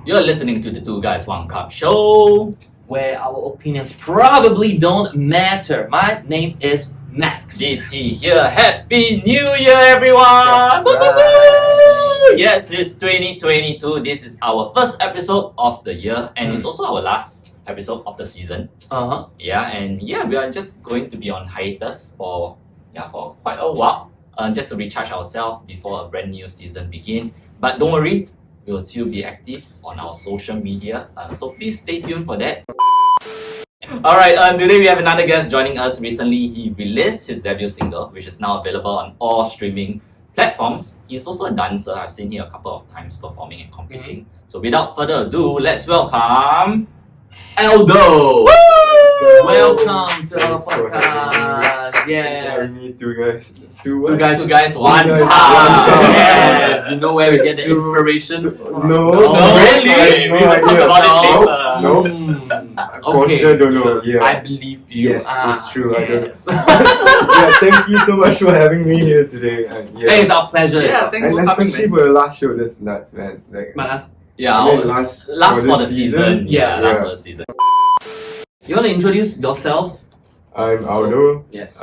You're listening to the Two Guys One Cup show, where our opinions probably don't matter. My name is Max. DT here. Happy New Year, everyone! Right. Yes, this 2022. This is our first episode of the year, and it's also our last episode of the season. We are just going to be on hiatus for quite a while, just to recharge ourselves before a brand new season begin. But don't worry, we'll still be active on our social media, so please stay tuned for that. Alright, today we have another guest joining us. Recently, he released his debut single, which is now available on all streaming platforms. He's also a dancer. I've seen him a couple of times performing and competing. So without further ado, let's welcome Aldo! Welcome to our podcast. Yes. Two guys, one cup. Yes. You know where we get the inspiration from? No, really? We will talk about it later. For sure don't know. Yeah. I believe you. Yes, it's true. Yes. Thank you so much for having me here today. And, Hey, it's our pleasure. Yeah, thanks for and coming, especially man. for the last show, that's nuts, man. Like, Mas, last for the season. Last for the season. you want to introduce yourself? I'm Aldo. Yes.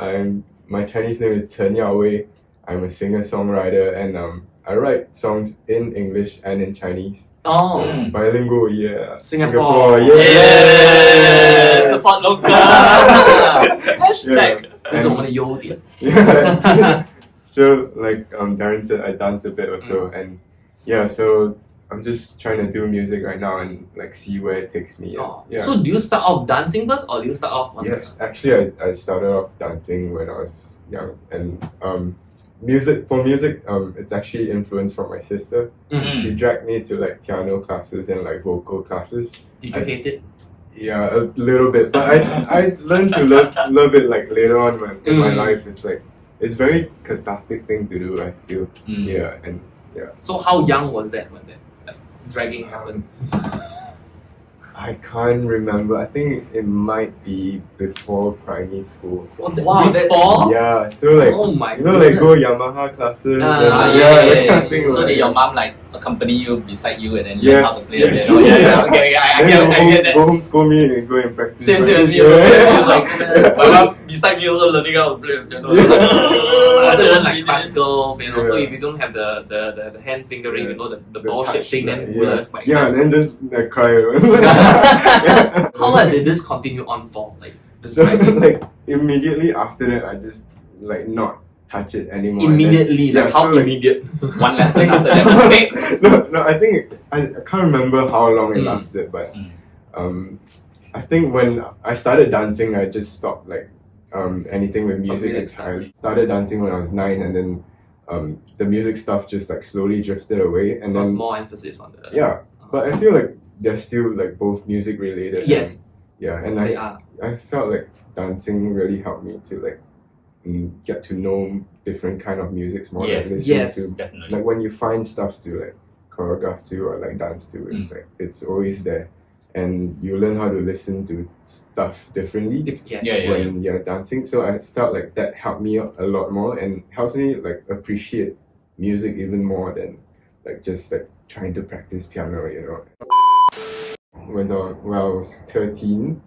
My Chinese name is Chen Yaowei. I'm a singer-songwriter, and I write songs in English and in Chinese. Oh. Bilingual, yeah. Singapore. Yeah. Support local. Hashtag. 这是我们的优点。 Yeah. So like Darren said, I dance a bit also, and so I'm just trying to do music right now and like see where it takes me. Oh. Yeah. So do you start off dancing first, or do you start off? Yes, actually, I started off dancing when I was young, and music, it's actually influenced from my sister. Mm-hmm. She dragged me to like piano classes and like vocal classes. Did you hate it? Yeah, a little bit, but I learned to love it like later on in my life. It's like it's very cathartic thing to do, I feel. Yeah. So how young was that when that dragging happened? I can't remember. I think it might be before primary school. Wow, before? Yeah, so like Oh my like go Yamaha classes. Yeah. Kind of thing, So like, did your mom like accompany you beside you and then learn Yes, how to play yes. the piano? Okay, I get that. Go home, school me and go and practice. Same my- as me. Yeah. My mom beside me also learning how to play the piano. I also learn like classical, you know. So Yeah. if you don't have the hand fingering, Yeah. you know, the The ball shape touch, thing, then yeah. work. Like, Yeah, and then just like cry. How long did this continue on for? Like, this So dragging? like immediately after that, I just like not touch it anymore. And then- Immediately, like yeah, how so, like- immediate? One last thing after that. Next. no, I think I can't remember how long it lasted, but I think when I started dancing, I just stopped like anything with music. music I started dancing when I was 9, and then the music stuff just like slowly drifted away, and There's then more emphasis on the. yeah. But I feel like they're still like both music related. Yes. And They I are. I felt like dancing really helped me to like get to know different kind of musics more. Yeah. Like listen Yes. to Definitely. like when you find stuff to like choreograph to or like dance to, it's like it's always there, and you learn how to listen to stuff differently Yes. Yeah. when you're dancing. So I felt like that helped me a lot more and helped me like appreciate music even more than like just like trying to practice piano, you know. When I was 13,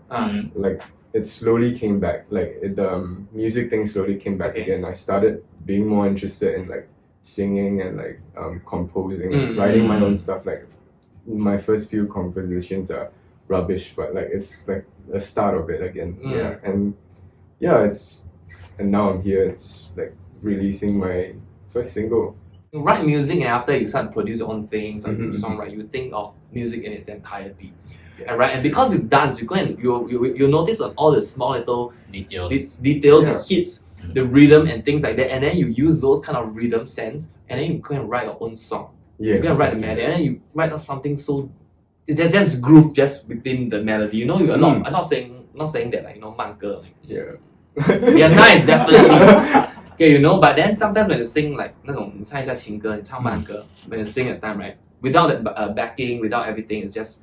like it slowly came back. Like the music thing slowly came back Okay. again. I started being more interested in like singing and like composing, and writing my own stuff. Like my first few compositions are rubbish, but like it's like a start of it again. And now I'm here, just like releasing my first single. You write music, and after you start to produce your own things, like do Mhm. songwrite, you think of music in its entirety. Yeah. And right, and because you dance, you go and you notice on all the small little Details. details, Yeah. the hits, the rhythm and things like that, and then you use those kind of rhythm sense, and then you go and write your own song. Yeah. You go and write the melody, and then you write out something so there's just groove just within the melody. You know, you a lot. I'm not saying that like man歌, like Yeah. yeah, nice, definitely. Okay, you know, but then sometimes when you sing like 那种你唱一下情歌，你唱慢歌，when you sing at time, right, without the backing, without everything, it's just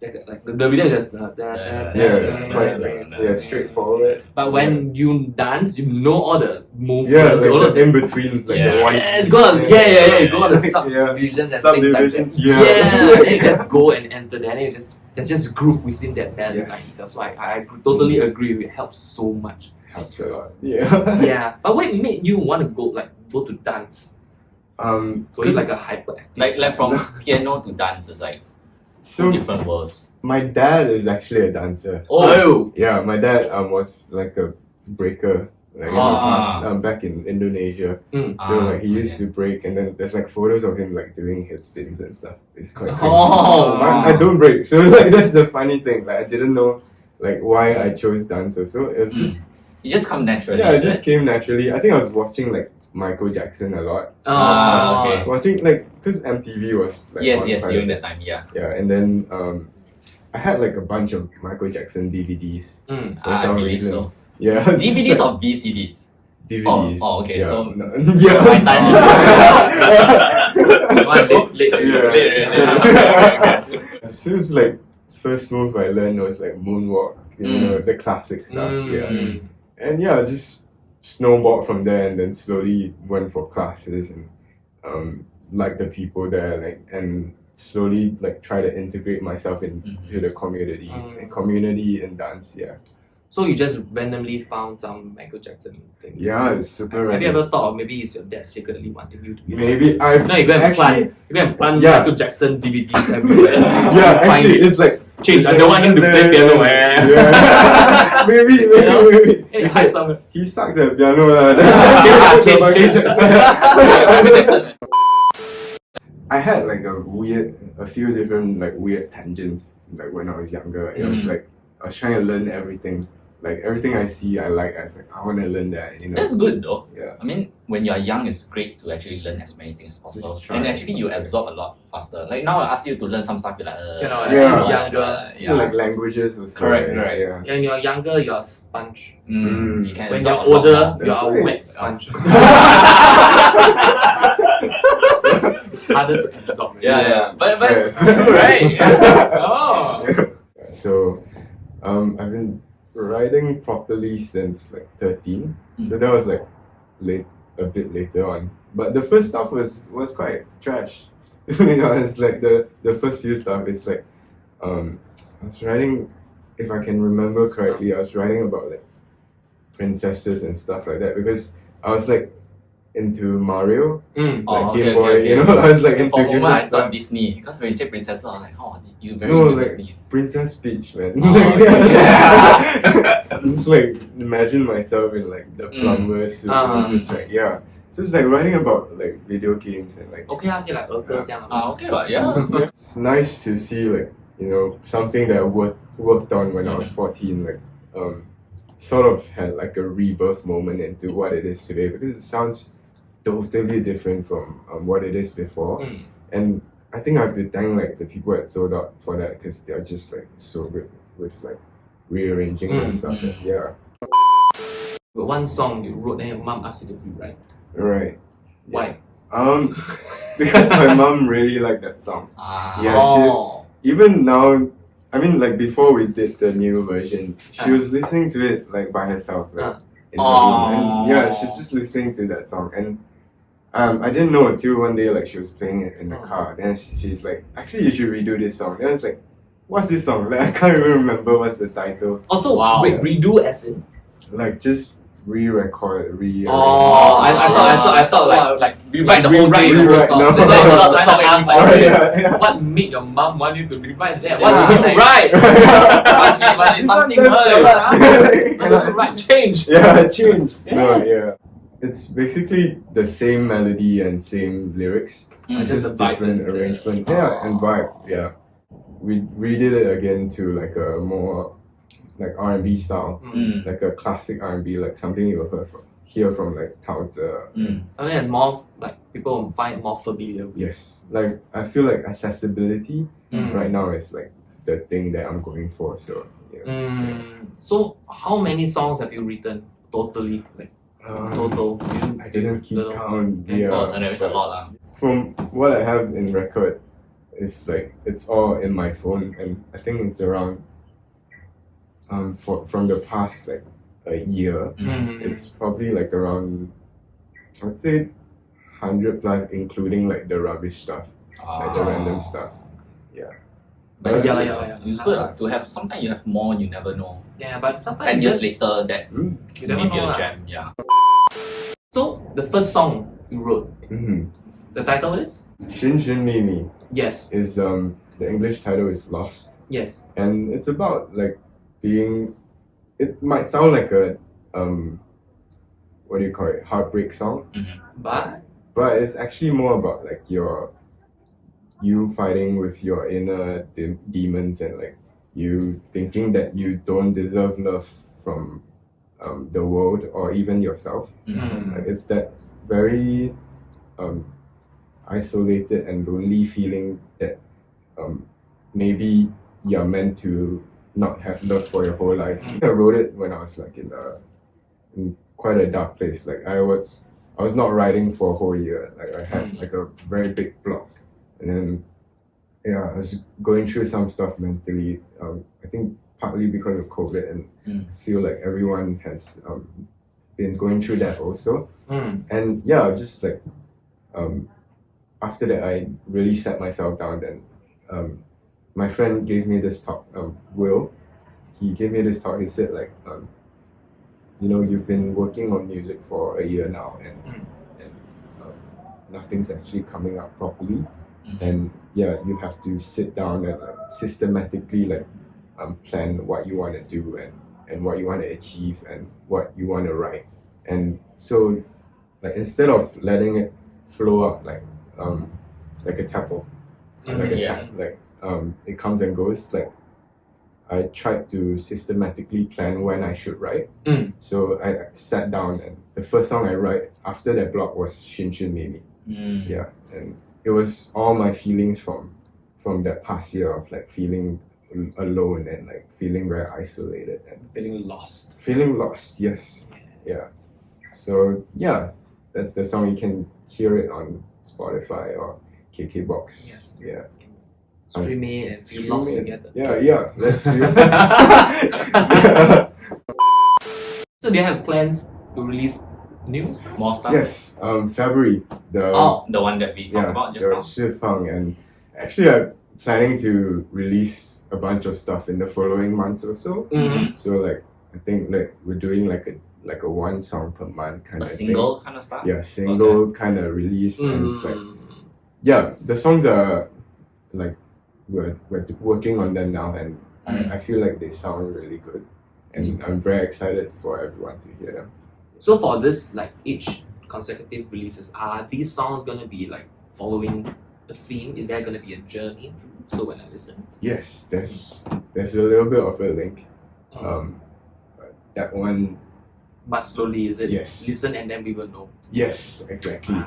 like the video is just it's quite straightforward. But when you dance, you know all the movements. Yeah, like all the in betweens, like the one. It's got you got the subdivisions and things like that. And you just go and enter there, and you there's just groove within that melody like itself. So I totally agree. It helps so much. Helps a lot. Yeah. Yeah. But what made you want to go to dance? So it's like a hyperactive. Like from piano to dance is like two different worlds. My dad is actually a dancer. Oh. Yeah, my dad was like a breaker like in the past, back in Indonesia. So like he used to break, and then there's like photos of him like doing head spins and stuff. It's quite crazy. I don't break, so like that's the funny thing. Like I didn't know like why I chose dancer. So it's just it just comes naturally. Yeah, it just came naturally. I think I was watching like Michael Jackson a lot. Okay. I was watching like because MTV was like yes during that time. Yeah, and then I had like a bunch of Michael Jackson DVDs for some reason. So. Yeah, DVDs or VCDs? DVDs. Oh, okay. Yeah. So my time is As soon as like first move I learned was like moonwalk, you know, the classic stuff. And yeah, just snowballed from there, and then slowly went for classes and like the people there, like and slowly like try to integrate myself into the community and dance. Yeah. So you just randomly found some Michael Jackson things? Yeah, it's super. Have you ever thought, maybe it's your dad secretly wanting you to be? Maybe I. No, you go and plant Michael Jackson DVDs everywhere. Yeah, actually, it's like change. I don't want him to play piano. Yeah. maybe. He sucks at piano. I had like a few different like weird tangents like when I was younger. It was like I was trying to learn everything. Like everything I see, I like. I was like, I want to learn that. You know. That's good though. Yeah. I mean, when you're young, it's great to actually learn as many things as possible, and actually you absorb a lot faster. Like now, I ask you to learn some stuff, you're like, younger. Like languages or correct. Yeah. When you're younger, you're a sponge. You can when you're older, you're a wet sponge. It's harder to absorb. Yeah. But it's true, right? So, I've been riding properly since like 13. So that was like a bit later on. But the first stuff was quite trash. To be honest, like the first few stuff is like I was riding, if I can remember correctly, I was riding about like princesses and stuff like that because I was like into Mario, Game Boy, you know, I was like into for a moment I stuff. thought Disney, because when you say princess, I was like, oh, you very into Disney. Princess Peach, man. Just like imagine myself in like the plumber suit, and just like so it's like writing about like video games and like it's nice to see like, you know, something that I worked on when I was 14, like sort of had like a rebirth moment into what it is today, because it sounds totally different from what it is before. And I think I have to thank like the people at Sold Out for that, because they're just like so good with like rearranging and stuff. But one song you wrote and your mom asked you to rewrite. Right. Why? Because my mom really liked that song. She, even now, I mean, like before we did the new version, she was listening to it like by herself, like in her room. And she's just listening to that song. And I didn't know until one day, like she was playing it in the car. Then she's like, actually, you should redo this song. And I was like, what's this song? Like I can't even remember what's the title. Also, wait, redo as in? Like just re-record, I thought like rewrite the whole thing. What made your mom want you to rewrite that? What did you write? Something right. Change. Yeah, change. No, it's basically the same melody and same lyrics. It's just a different arrangement. And vibe. We redid it again to like a more like R&B style, like a classic R&B, like something you'll hear from like Tao Tze. Something that's more like people find more familiar with. Yes, like I feel like accessibility right now is like the thing that I'm going for. So So how many songs have you written totally? Like total? I didn't keep count. So there is a lot. From what I have in record, it's all in my phone, and I think it's around from the past like a year. It's probably like around, I'd say 100 plus, including like the rubbish stuff, like the random stuff. Yeah. But Yeah. it's good to have. Sometimes you have more, you never know. Yeah, but sometimes 10 years later, that you never maybe know a lah. jam. Yeah. So the first song you wrote, the title is?尋尋覓覓 Yes. is the English title is Lost, Yes. and it's about like being. It might sound like a what do you call it, heartbreak song, But but it's actually more about like you fighting with your inner demons, and like you thinking that you don't deserve love from the world or even yourself. Like, it's that very isolated and lonely feeling that maybe you're meant to not have love for your whole life. I wrote it when I was like in quite a dark place. Like I was not writing for a whole year. Like I had like a very big block, and then I was going through some stuff mentally. I think partly because of COVID, and I feel like everyone has been going through that also. And just like after that, I really sat myself down. Then my friend gave me this talk. Will, he gave me this talk. He said like, you've been working on music for a year now, and nothing's actually coming out properly. And you have to sit down and like systematically like plan what you want to do and what you want to achieve and what you want to write. And so like instead of letting it flow out like a tap of tap, like it comes and goes, like I tried to systematically plan when I should write. So I sat down, and the first song I write after that block was尋尋覓覓. Yeah, and it was all my feelings from that past year of like feeling alone and like feeling very isolated and feeling lost. Yes. Yeah. So that's the song. You can hear it on Spotify or KKBox. Yes. Yeah. Stream it and feel lost together. Yeah. Let's do it. So do you have plans to release new stuff? More stuff. Yes. February. The one that we talked about just now. Shifang, and actually I'm planning to release a bunch of stuff in the following months or so. So like I think like we're doing like a one song per month kind of single thing. kind of stuff. Yeah, single kind of release, and it's like the songs are like we're working on them now, and I feel like they sound really good, and I'm very excited for everyone to hear them. So for this, like each consecutive releases, are these songs gonna be like following the theme? Is there gonna be a journey through? So when I listen, yes, there's a little bit of a link. But that one. But slowly, is it? Yes. Listen and then we will know. Yes, exactly.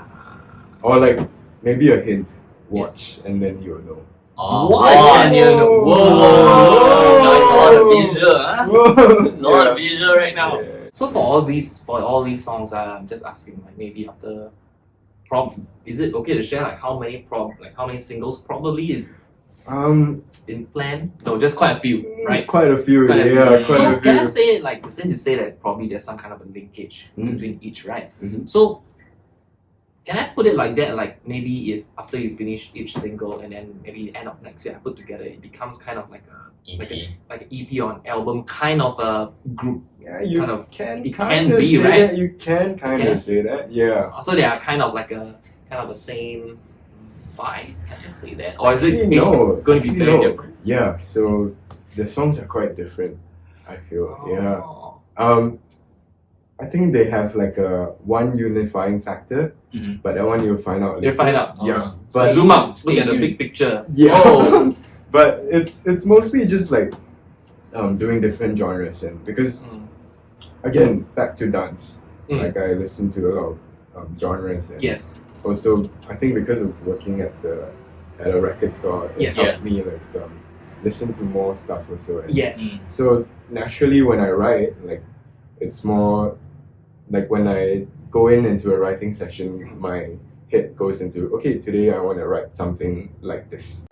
Or like maybe a hint. Watch and then you'll know. Watch and you'll know. Whoa! Now it's a lot of visual, huh? Whoa. A lot of visual right now. Yeah. So for all these songs, I'm just asking, like maybe after is it okay to share like how many singles probably is in plan? No, just quite a few, right? Quite a few, Quite a few. quite So a few. can I say, like, since you say that probably there's some kind of a linkage between each, right? So can I put it like that? Like maybe if after you finish each single and then maybe the end of next year I put together, it becomes kind of like an EP or an album, kind of a group. Yeah, you kind of, can it kind can of be, say right? that. You can kind of say that. Yeah. So they are kind of like a the same vibe. Can I say that? Or is it Actually, no. going to be Actually, very no. different? Yeah. So the songs are quite different, I feel. Yeah. I think they have like a one unifying factor, but that one you'll find out later. You find out. Yeah. But zoom out, look at the tuned. big picture. Yeah. Oh. But it's mostly just like doing different genres, and because again back to dance, like I listen to a lot of genres, and Yes. also I think because of working at a record store, it Yes. helped me like listen to more stuff also. And Yes. so naturally when I write, like it's more like when I go into a writing session, my head goes into, okay, today I want to write something like this.